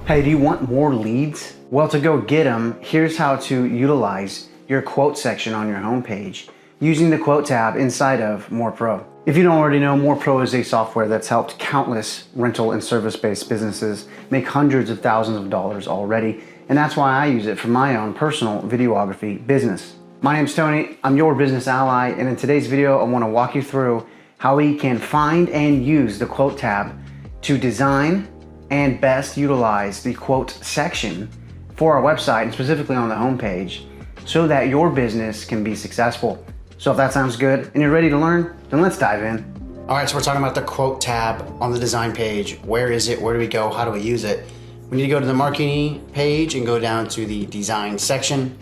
Hey, do you want more leads? Well, to go get them, here's how to utilize your quote section on your homepage using the quote tab inside of MorePro. If you don't already know, MorePro is a software that's helped countless rental and service-based businesses make hundreds of thousands of dollars already, and that's why I use it for my own personal videography business. My name's Tony, I'm your business ally, and in today's video, I want to walk you through how we can find and use the quote tab to design and best utilize the quote section for our website, and specifically on the homepage, so that your business can be successful. So if that sounds good and you're ready to learn, then let's dive in. All right, so we're talking about the quote tab on the design page. Where is it? Where do we go? How do we use it? We need to go to the marketing page and go down to the design section.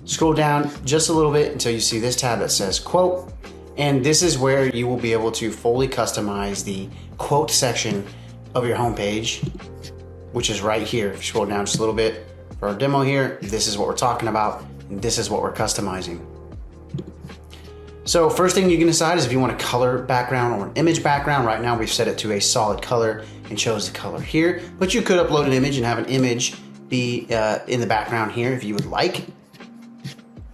Scroll down just a little bit until you see this tab that says quote. And this is where you will be able to fully customize the quote section of your homepage, which is right here. If you scroll down just a little bit for our demo here, this is what we're talking about, and this is what we're customizing. So first thing you can decide is if you want a color background or an image background. Right now we've set it to a solid color and chose the color here, but you could upload an image and have an image be in the background here if you would like.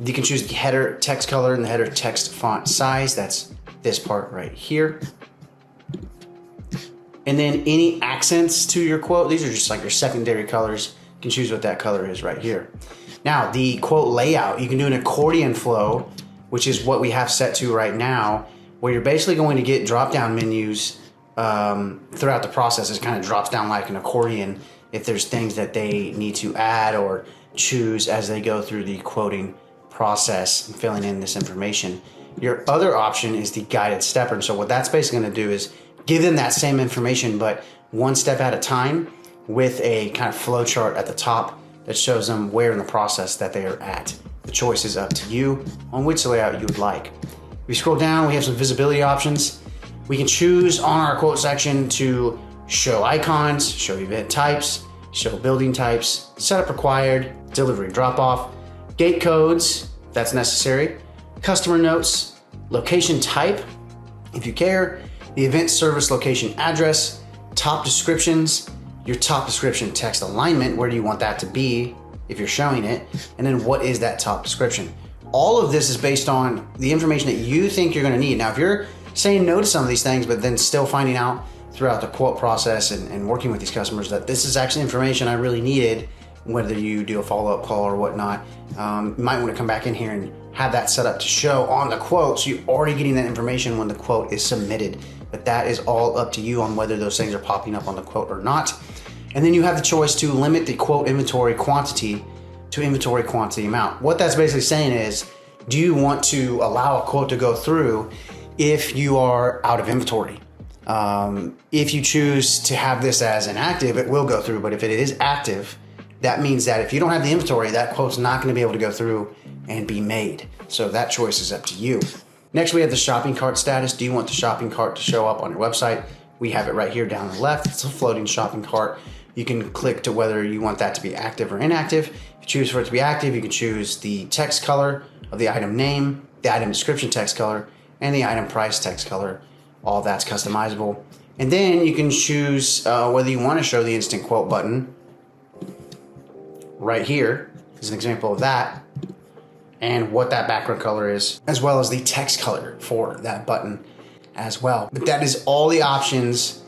You can choose the header text color and the header text font size. That's this part right here. And then any accents to your quote, these are just like your secondary colors. You can choose what that color is right here. Now the quote layout, you can do an accordion flow, which is what we have set to right now, where you're basically going to get drop-down menus throughout the process. It kind of drops down like an accordion if there's things that they need to add or choose as they go through the quoting process and filling in this information. Your other option is the guided stepper. And so what that's basically going to do is give them that same information, but one step at a time with a kind of flow chart at the top that shows them where in the process that they are at. The choice is up to you on which layout you would like. We scroll down, we have some visibility options. We can choose on our quote section to show icons, show event types, show building types, setup required, delivery drop-off, gate codes, if that's necessary, customer notes, location type, if you care, the event service location address, top descriptions, your top description text alignment, where do you want that to be if you're showing it, and then what is that top description. All of this is based on the information that you think you're going to need. Now, if you're saying no to some of these things, but then still finding out throughout the quote process and working with these customers that this is actually information I really needed, whether you do a follow-up call or whatnot, you might want to come back in here and have that set up to show on the quote, so you're already getting that information when the quote is submitted. But that is all up to you on whether those things are popping up on the quote or not. And then you have the choice to limit the quote inventory quantity to inventory quantity amount. What that's basically saying is, do you want to allow a quote to go through if you are out of inventory? If you choose to have this as inactive, it will go through, but if it is active, that means that if you don't have the inventory, that quote's not gonna be able to go through and be made. So that choice is up to you. Next, we have the shopping cart status. Do you want the shopping cart to show up on your website? We have it right here down on the left. It's a floating shopping cart. You can click to whether you want that to be active or inactive. If you choose for it to be active, you can choose the text color of the item name, the item description text color, and the item price text color. All that's customizable. And then you can choose whether you want to show the instant quote button. Right here is an example of that, and what that background color is, as well as the text color for that button as well. But that is all the options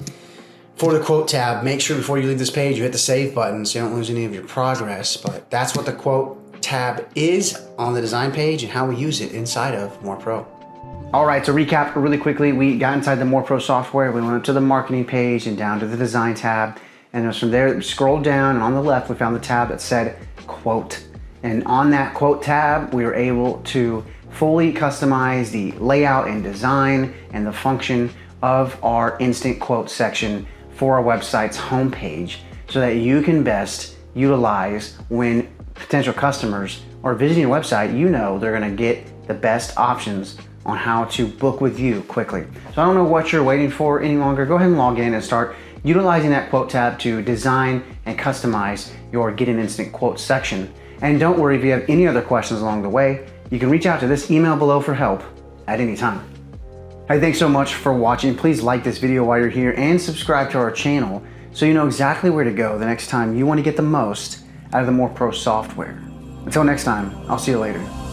for the quote tab. Make sure before you leave this page, you hit the save button so you don't lose any of your progress. But that's what the quote tab is on the design page and how we use it inside of MorePro. All right, to recap really quickly, we got inside the MorePro software, we went up to the marketing page and down to the design tab. And it was from there, we scrolled down, and on the left, we found the tab that said quote. And on that quote tab, we were able to fully customize the layout and design and the function of our instant quote section for our website's homepage, so that you can best utilize when potential customers are visiting your website, you know they're gonna get the best options on how to book with you quickly. So I don't know what you're waiting for any longer. Go ahead and log in and start utilizing that quote tab to design and customize your Get an Instant Quote section. And don't worry, if you have any other questions along the way, you can reach out to this email below for help at any time. Hey, thanks so much for watching. Please like this video while you're here and subscribe to our channel so you know exactly where to go the next time you want to get the most out of the More Pro software. Until next time, I'll see you later.